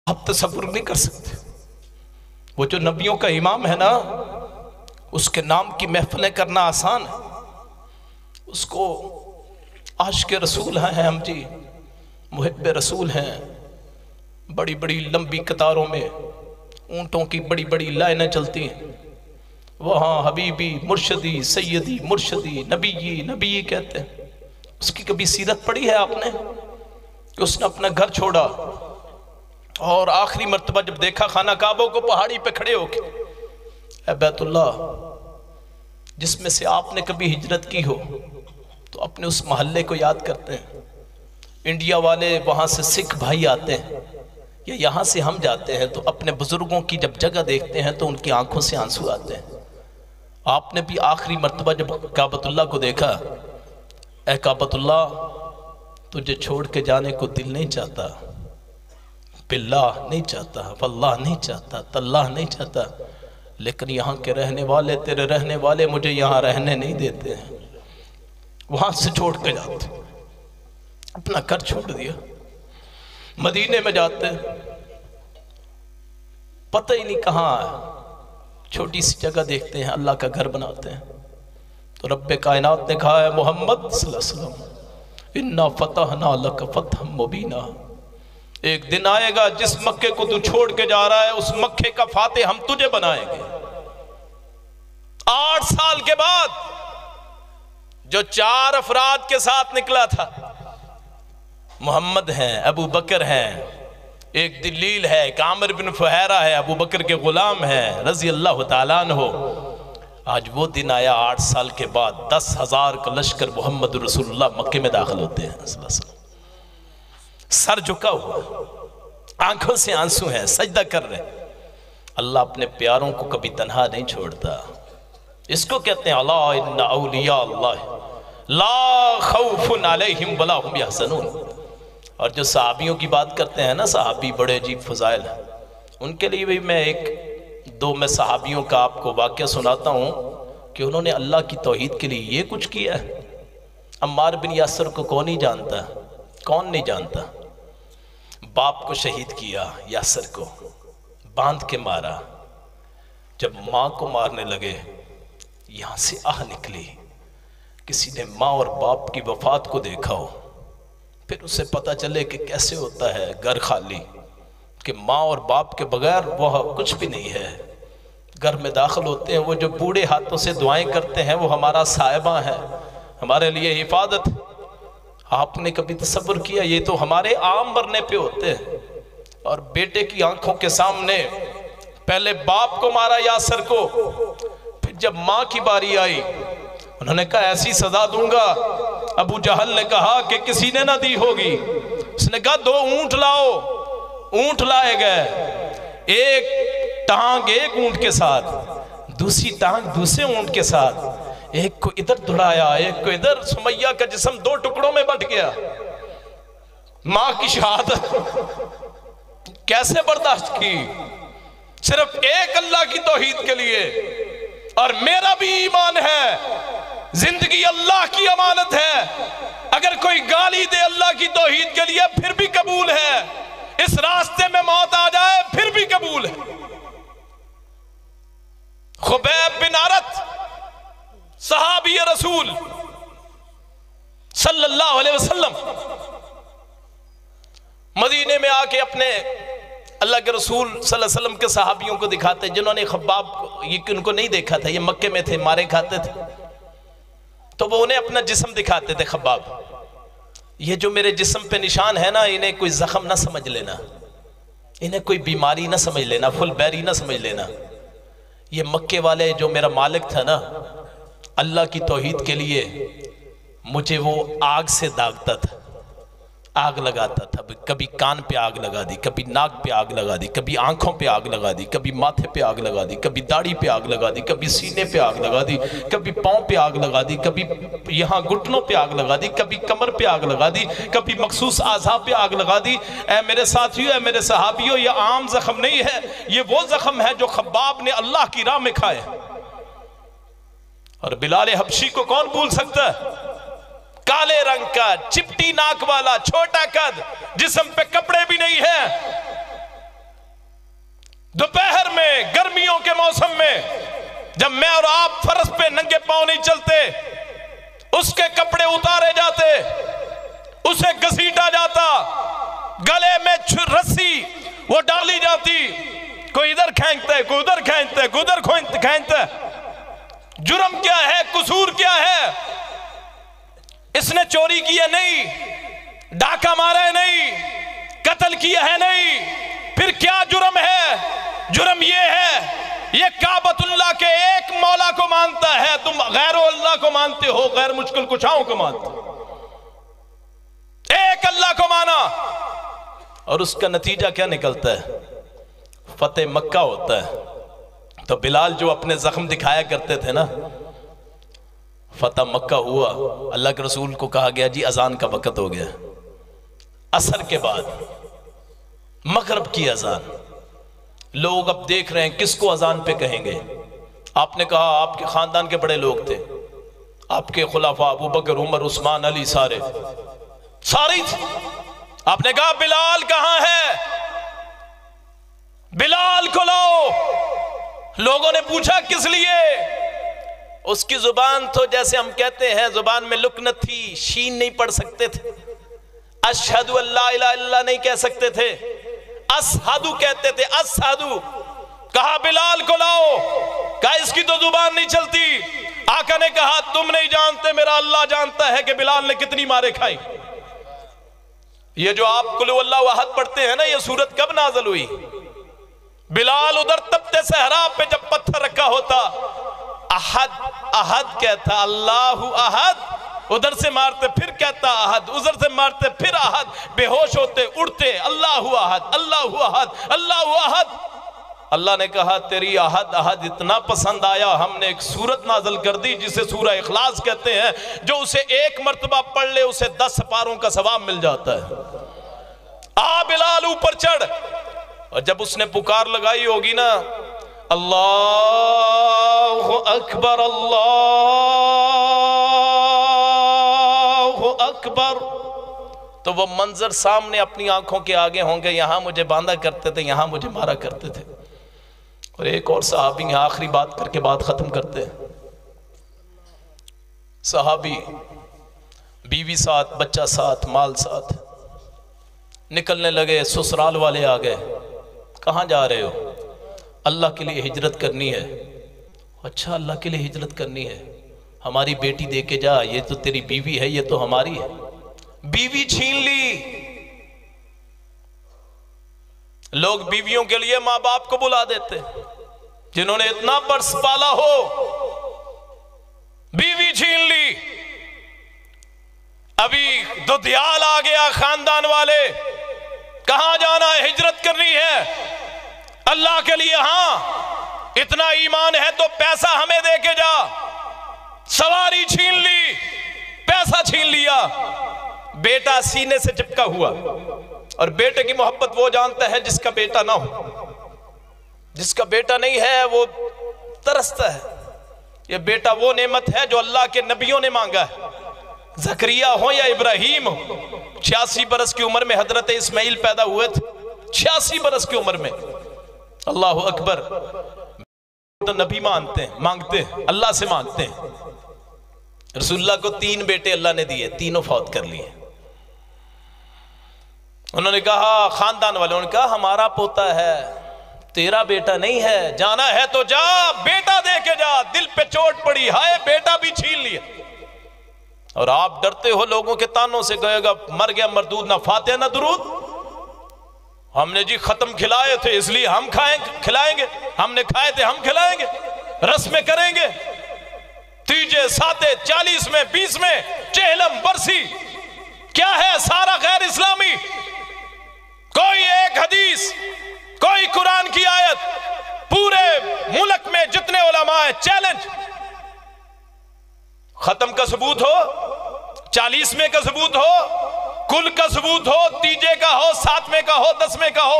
आप तसव्वुर नहीं कर सकते। वो जो नबियों का इमाम है ना, उसके नाम की महफिलें करना आसान है। उसको आशिक़ रसूल हैं हम जी, मुहिब्ब रसूल हैं। बड़ी बड़ी लंबी कतारों में ऊँटों की बड़ी बड़ी लाइनें चलती हैं। वहाँ हबीबी मुर्शदी सैयदी मुर्शदी नबी नबी कहते हैं। उसकी कभी सीरत पढ़ी है आपने कि उसने अपना घर छोड़ा और आखिरी मर्तबा जब देखा खाना काबा को पहाड़ी पे खड़े होके, ऐ बैतुल्लाह, जिसमें से आपने कभी हिजरत की हो तो अपने उस मोहल्ले को याद करते हैं। इंडिया वाले वहाँ से सिख भाई आते हैं या यहाँ से हम जाते हैं तो अपने बुजुर्गों की जब जगह देखते हैं तो उनकी आंखों से आंसू आते हैं। आपने भी आखिरी मर्तबा जब काबतुल्लाह को देखा, ऐ काबतुल्लाह, तुझे छोड़ के जाने को दिल नहीं चाहता, बिल्लाह नहीं चाहता, वल्लाह नहीं चाहता, तल्लाह नहीं चाहता, लेकिन यहाँ के रहने वाले, तेरे रहने वाले मुझे यहाँ रहने नहीं देते हैं। वहाँ से छोड़ के जाते, अपना घर छोड़ दिया, मदीने में जाते, पता ही नहीं कहाँ है, छोटी सी जगह देखते हैं, अल्लाह का घर बनाते हैं। तो रब्बे कायनात ने कहा है मोहम्मद सल्लल्लाहु अलैहि वसल्लम, इन्ना फतहना लक फतहम मुबीना, एक दिन आएगा जिस मक्के को तू छोड़ के जा रहा है उस मक्के का फातिह हम तुझे बनाएंगे। 8 साल के बाद जो 4 अफराद के साथ निकला था, मोहम्मद हैं, अबू बकर हैं, एक दिल्लील है, एक आमिर बिन फुहैरा है, अबू बकर के गुलाम हैं रजी अल्लाह तआला अन्हु। आज वो दिन आया 8 साल के बाद, 10,000 का लश्कर मोहम्मद रसूलुल्लाह मक्के में दाखिल होते हैं। सर झुका हुआ, आंखों से आंसू हैं, सजदा कर रहे। अल्लाह अपने प्यारों को कभी तन्हा नहीं छोड़ता। इसको कहते हैं अला इन्ना औलिया अल्लाह ला खौफुन अलैहिम वला हुम यहज़नून। और जो सहाबियों की बात करते हैं ना, सहाबी बड़े अजीब फजाइल हैं, उनके लिए भी मैं 1-2 मैं सहाबियों का आपको वाक़या सुनाता हूँ कि उन्होंने अल्लाह की तौहीद के लिए ये कुछ किया है। अम्मार बिन यासर को कौन नहीं जानता, कौन नहीं जानता। बाप को शहीद किया, यासर को बांध के मारा। जब माँ को मारने लगे, यहाँ से आह निकली। किसी ने माँ और बाप की वफात को देखा हो, फिर उसे पता चले कि कैसे होता है घर खाली, कि माँ और बाप के बगैर वह कुछ भी नहीं है। घर में दाखिल होते हैं, वो जो बूढ़े हाथों से दुआएं करते हैं वो हमारा साहिबा है, हमारे लिए हिफाजत। आपने कभी तसव्वुर किया, ये तो हमारे आम मरने पे होते हैं। और बेटे की आंखों के सामने पहले बाप को मारा यासर को, फिर जब माँ की बारी आई उन्होंने कहा ऐसी सजा दूंगा। अबू जहल ने कहा कि किसी ने ना दी होगी। उसने कहा 2 ऊंट लाओ। ऊंट लाए गए, एक टांग एक ऊंट के साथ, दूसरी टांग दूसरे ऊंट के साथ, एक को इधर दौड़ाया एक को इधर। सुमैया का जिस्म 2 टुकड़ों में बट गया। मां की शहादत कैसे बर्दाश्त की, सिर्फ एक अल्लाह की तौहीद के लिए। और मेरा भी ईमान है जिंदगी अल्लाह की अमानत है। अगर कोई गाली दे अल्लाह की तौहीद के लिए फिर भी कबूल है। इस रास्ते में मौत आ जाए फिर भी कबूल है। खुबैब बिन अरत सहाबी रसूल सल्लल्लाहु अलैहि वसल्लम मदीने में आके अपने अल्लाह के रसूल सल्लल्लाहु अलैहि वसल्लम के सहाबियों को दिखाते, जिन्होंने खब्बाब को ये उनको नहीं देखा था, ये मक्के में थे, मारे खाते थे, तो वो उन्हें अपना जिस्म दिखाते थे। खब्बाब, ये जो मेरे जिस्म पे निशान है ना, इन्हें कोई जख्म ना समझ लेना, इन्हें कोई बीमारी ना समझ लेना, फुल बैरी ना समझ लेना। ये मक्के वाले जो मेरा मालिक था ना, अल्लाह की तौहीद के लिए मुझे वो आग से दागता था, आग लगाता था। कभी कान पे आग लगा दी, कभी नाक पे आग लगा दी, कभी आंखों पे आग लगा दी, कभी माथे पे आग लगा दी, कभी दाढ़ी पे आग लगा दी, कभी सीने पे आग लगा दी, कभी पाँव पे आग लगा दी, कभी यहाँ घुटनों पे आग लगा दी, कभी कमर पे आग लगा दी, कभी मखसूस आज़ा पे आग लगा दी। ऐ मेरे साथियों, ऐ मेरे सहाबियों, ये आम जख्म नहीं है, ये वो जख्म है जो खब्बाब ने अल्लाह की राह में खाए। और बिलाल हबशी को कौन भूल सकता है, काले रंग का, चिपटी नाक वाला, छोटा कद, जिस्म पे कपड़े भी नहीं है, दोपहर में गर्मियों के मौसम में जब मैं और आप फर्श पे नंगे पांव नहीं चलते, उसके कपड़े उतारे जाते, उसे घसीटा जाता, गले में रस्सी वो डाली जाती, कोई इधर खींचता है, कोई उधर खींचता है, कोई उधर खींचता है। जुर्म क्या है, कसूर क्या है? इसने चोरी की है नहीं, डाका मारा है नहीं, कत्ल किया है नहीं, फिर क्या जुर्म है? जुर्म ये है, ये काबतुल्लाह के एक मौला को मानता है, तुम गैर अल्लाह को मानते हो, गैर मुश्किल कुशाओं को मानते हो। एक अल्लाह को माना और उसका नतीजा क्या निकलता है? फतेह मक्का होता है। तो बिलाल जो अपने जख्म दिखाया करते थे ना, फतेह मक्का हुआ, अल्लाह के रसूल को कहा गया जी अजान का वक्त हो गया। असर के बाद मगरिब की अजान, लोग अब देख रहे हैं किसको अजान पे कहेंगे। आपने कहा आपके खानदान के बड़े लोग थे, आपके खुलाफा अबू बकर, उमर, उस्मान, अली, सारे थे। आपने कहा बिलाल कहां है, बिलाल को लाओ। लोगों ने पूछा किस लिए? उसकी जुबान तो जैसे हम कहते हैं जुबान में लुकनत थी, शीन नहीं पढ़ सकते थे, अशहदु अल्ला इलाहा इल्लल्लाह नहीं कह सकते थे, असहादु कहते थे, असहादु। कहा बिलाल को लाओ, कहा इसकी तो जुबान नहीं चलती। आका ने कहा तुम नहीं जानते, मेरा अल्लाह जानता है कि बिलाल ने कितनी मारे खाई। ये जो आप कुल हुवल्लाहु अहद पढ़ते हैं ना, ये सूरत कब नाज़िल हुई? बिलाल उधर तपते सहरा पे जब पत्थर रखा होता, अहद अहद कहता, अल्लाहु अहद, उधर से मारते फिर कहता अहद, उधर से मारते फिर अहद, बेहोश होते उड़ते अल्लाहु अहद, अल्लाहु अहद, अल्लाहु अहद। अल्लाह ने कहा तेरी अहद अहद इतना पसंद आया, हमने एक सूरत नाज़िल कर दी जिसे सूरह इखलास कहते हैं, जो उसे एक मर्तबा पढ़ ले उसे 10 पारों का सवाब मिल जाता है। आ बिलाल ऊपर चढ़, और जब उसने पुकार लगाई होगी ना, अल्लाहु अकबर, अल्लाहु अकबर, तो वो मंजर सामने अपनी आंखों के आगे होंगे, यहां मुझे बांधा करते थे, यहां मुझे मारा करते थे। और एक और सहाबी है, आखिरी बात करके बात खत्म करते हैं। सहाबी बीवी साथ, बच्चा साथ, माल साथ, निकलने लगे, ससुराल वाले आ गए। कहाँ जा रहे हो? अल्लाह के लिए हिजरत करनी है। अच्छा अल्लाह के लिए हिजरत करनी है, हमारी बेटी दे के जा, ये तो तेरी बीवी है, ये तो हमारी है। बीवी छीन ली। लोग बीवियों के लिए माँ बाप को बुला देते जिन्होंने इतना बरस पाला हो, बीवी छीन ली। अभी दुधियाल आ गया, खानदान वाले, कहां जाना है? हिजरत करनी है अल्लाह के लिए। हां इतना ईमान है तो पैसा हमें दे के जा। सवारी छीन ली, पैसा छीन लिया। बेटा सीने से चिपका हुआ, और बेटे की मोहब्बत वो जानता है जिसका बेटा ना हो। जिसका बेटा नहीं है वो तरसता है। ये बेटा वो नेमत है जो अल्लाह के नबियों ने मांगा है। जकरिया हो या इब्राहिम हो, 86 बरस की उम्र में हजरत इस्माइल पैदा हुए थे। 86 बरस की उम्र में। अल्लाह अकबर। तो नबी मानते हैं, मांगते हैं, अल्लाह से मांगते हैं। रसूलुल्लाह को 3 बेटे अल्लाह ने दिए, तीनों फौत कर लिए। उन्होंने कहा, खानदान वालों ने कहा हमारा पोता है, तेरा बेटा नहीं है, जाना है तो जा, बेटा दे के जा। दिल पे चोट पड़ी, हाय बेटा भी छीन लिया। और आप डरते हो लोगों के तानों से, कहेगा मर गया मरदूद, ना फातिहा ना दुरूद। हमने जी खत्म खिलाए थे इसलिए हम खिलाएंगे, हमने खाए थे हम खिलाएंगे, रस्में करेंगे। तीजे साते 40 में 20 में चेहलम बरसी क्या है? सारा गैर इस्लामी। कोई एक हदीस, कोई कुरान की आयत, पूरे मुल्क में जितने उलमा है चैलेंज। खत्म का सबूत हो, 40वें का सबूत हो, कुल का सबूत हो, तीजे का हो, 7वें का हो, 10वें का हो।